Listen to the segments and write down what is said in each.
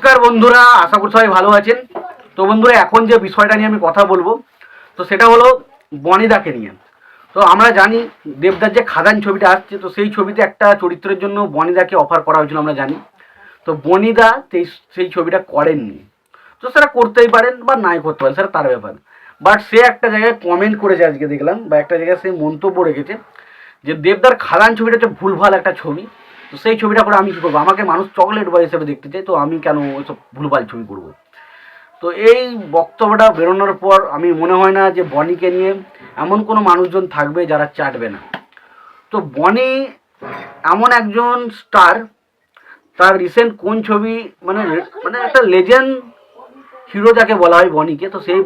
নমস্কার বন্ধুরা, আশা করি সবাই ভালো আছেন। তো বন্ধুরা, এখন যে বিষয়টা নিয়ে আমি কথা বলবো তো সেটা হলো বনিদাকে নিয়ে। তো আমরা জানি দেবদার যে খাদান ছবিটা আসছে, তো সেই ছবিতে একটা চরিত্রের জন্য বনিদাকে অফার করা হয়েছিল, আমরা জানি। তো বনিদা সেই ছবিটা করেননি। তো সেটা করতেই পারেন বা নাই করতে পারেন, সেটা তার ব্যাপার। বাট সে একটা জায়গায় কমেন্ট করেছে, আজকে দেখলাম, বা একটা জায়গায় সে মন্তব্য রেখেছে যে দেবদার খাদান ছবিটা হচ্ছে ভুলভাল একটা ছবি। তো সেই ছবিটা করে আমি কী করবো? আমাকে মানুষ চকলেট বয় হিসেবে দেখতে চাই, তো আমি কেন ওইসব ভুলভাল ছবি করবো? তো এই বক্তব্যটা বেরোনোর পর আমি মনে হয় না যে বনিকে নিয়ে এমন কোনো মানুষজন থাকবে যারা চাটবে না। তো বনি এমন একজন স্টার, তার রিসেন্ট কোন ছবি, মানে মানে একটা লেজেন্ড হিরো যাকে বলা হয় বনিকে, তো সেই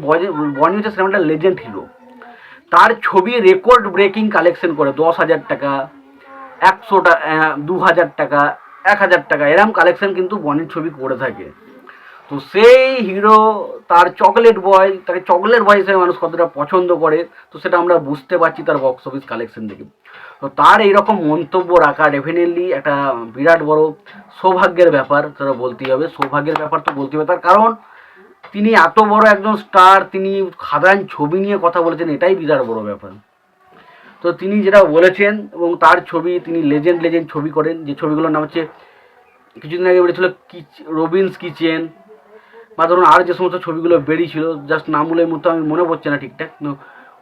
বনি হচ্ছে সেরকম একটা লেজেন্ড হিরো। তার ছবি রেকর্ড ব্রেকিং কালেকশন করে 10,000 টাকা, 100 টাকা, 2,000 টাকা, 1,000 টাকা, এরম কালেকশন কিন্তু বনির ছবি করে থাকে। তো সেই হিরো, তার চকলেট বয়, তাকে চকলেট বয় হিসেবে মানুষ কতটা পছন্দ করে, তো সেটা আমরা বুঝতে পারছি তার বক্স অফিস কালেকশন থেকে। তো তার এইরকম মন্তব্য রাখা ডেফিনেটলি একটা বিরাট বড় সৌভাগ্যের ব্যাপার, সেটা বলতেই হবে। সৌভাগ্যের ব্যাপার তো বলতেই হবে, তার কারণ তিনি এত বড় একজন স্টার, তিনি খাদান ছবি নিয়ে কথা বলেছেন, এটাই বিরাট বড় ব্যাপার। তো তিনি যেটা বলেছেন, এবং তার ছবি, তিনি লেজেন্ড লেজেন্ড ছবি করেন, যে ছবিগুলোর নাম হচ্ছে, কিছুদিন আগে বেরিয়েছিল রবিনস কিচেন, বা ধরুন আর যে সমস্ত ছবিগুলো বেরিয়েছিল, জাস্ট নামগুলো এই মুহূর্তে আমি মনে পড়ছে না ঠিকঠাক।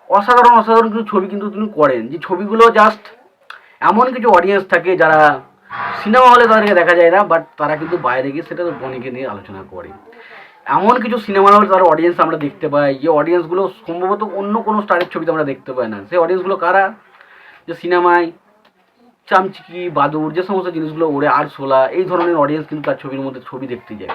অসাধারণ অসাধারণ কিছু ছবি কিন্তু তিনি করেন, যে ছবিগুলো জাস্ট এমন কিছু অডিয়েন্স থাকে যারা সিনেমা হলে তাদেরকে দেখা যায় না, বাট তারা কিন্তু বাইরে গিয়ে সেটা বনিকে নিয়ে আলোচনা করে। এমন কিছু সিনেমা হলে তার অডিয়েন্স আমরা দেখতে পাই, যে অডিয়েন্সগুলো সম্ভবত অন্য কোনো স্টারের ছবিতে আমরা দেখতে পাই না। সেই অডিয়েন্সগুলো কারা? যে সিনেমায় চামচিকি, বাদুর, যে সমস্ত জিনিসগুলো ওড়ে, আরশোলা, এই ধরনের অডিয়েন্স কিন্তু তার ছবির মধ্যে ছবি দেখতে যায়।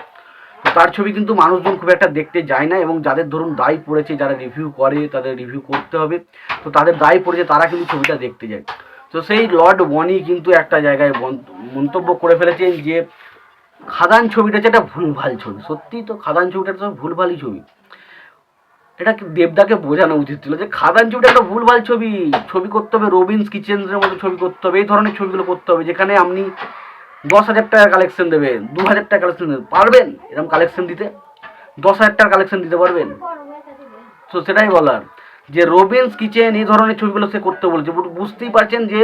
তো তার ছবি কিন্তু মানুষজন খুব একটা দেখতে যায় না, এবং যাদের ধরুন দায় পড়েছে, যারা রিভিউ করে, তাদের রিভিউ করতে হবে, তো তাদের দায় পড়েছে, তারা কিন্তু ছবিটা দেখতে যায়। তো সেই লর্ড বনি কিন্তু একটা জায়গায় মন্তব্য করে ফেলেছেন যে খাদান ছবিটা হচ্ছে একটা ভুলভাল ছবি। সত্যি তো, খাদান ছবিটা তো ভুলভালই ছবি। এটা দেবদাকে বোঝানো উচিত ছিল যে খাদান ছবিটা একটা ভুলভাল ছবি। ছবি করতে হবে রবিনস কিচেনের মতো ছবি করতে হবে, এই ধরনের ছবিগুলো করতে হবে, যেখানে আপনি 10,000 টাকার কালেকশন দেবেন, 2,000 টাকা কালেকশন দেবেন, পারবেন এরকম কালেকশন দিতে? 10,000 টাকার কালেকশন দিতে পারবেন? তো সেটাই বলার, যে রবিনস কিচেন এই ধরনের ছবিগুলো সে করতে বলেছে। বুঝতেই পারছেন যে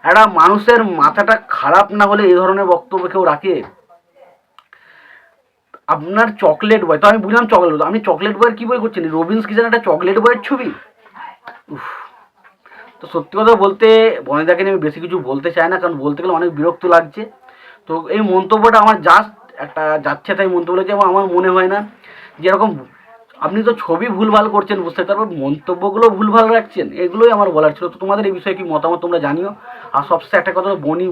একটা মানুষের মাথাটা খারাপ না হলে এই ধরনের বক্তব্য কেউ রাখে? আপনার চকলেট বয়, তো আমি বুঝলাম চকলেট, আমি চকলেট বয়ের কী বই করছেন? রবিনস কিচেন একটা চকলেট বয়ের ছবি? উফ। তো সত্যি কথা বলতে বনিদাকে নিয়ে আমি বেশি কিছু বলতে চাই না, কারণ বলতে গেলে অনেক বিরক্ত লাগছে। তো এই মন্তব্যটা আমার জাস্ট একটা যাচ্ছে তাই মন্তব্য লাগছে, এবং আমার মনে হয় না যে এরকম, আপনি তো ছবি ভুলভাল করছেন বুঝতে, তারপর মন্তব্যগুলো ভুলভাল রাখছেন, এগুলোই আমার বলার ছিল। তো তোমাদের এই বিষয়ে কি মতামত তোমরা জানিও। আর সবচেয়ে একটা কথা,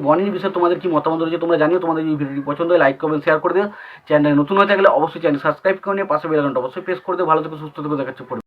বনির বিষয়ে তোমাদের কি মতামত রয়েছে তোমরা জানিও। তোমাদের এই ভিডিওটি পছন্দ হয় লাইক কমেন্ট শেয়ার করে দিও। চ্যানেলে নতুন হয়ে থাকলে অবশ্যই চ্যানেল সাবস্ক্রাইব করে নিয়ে পাশে বেল আইকনটা অবশ্যই প্রেস করে দিও। ভালো থেকো, সুস্থ থেকো, দেখাচ্ছে পরে।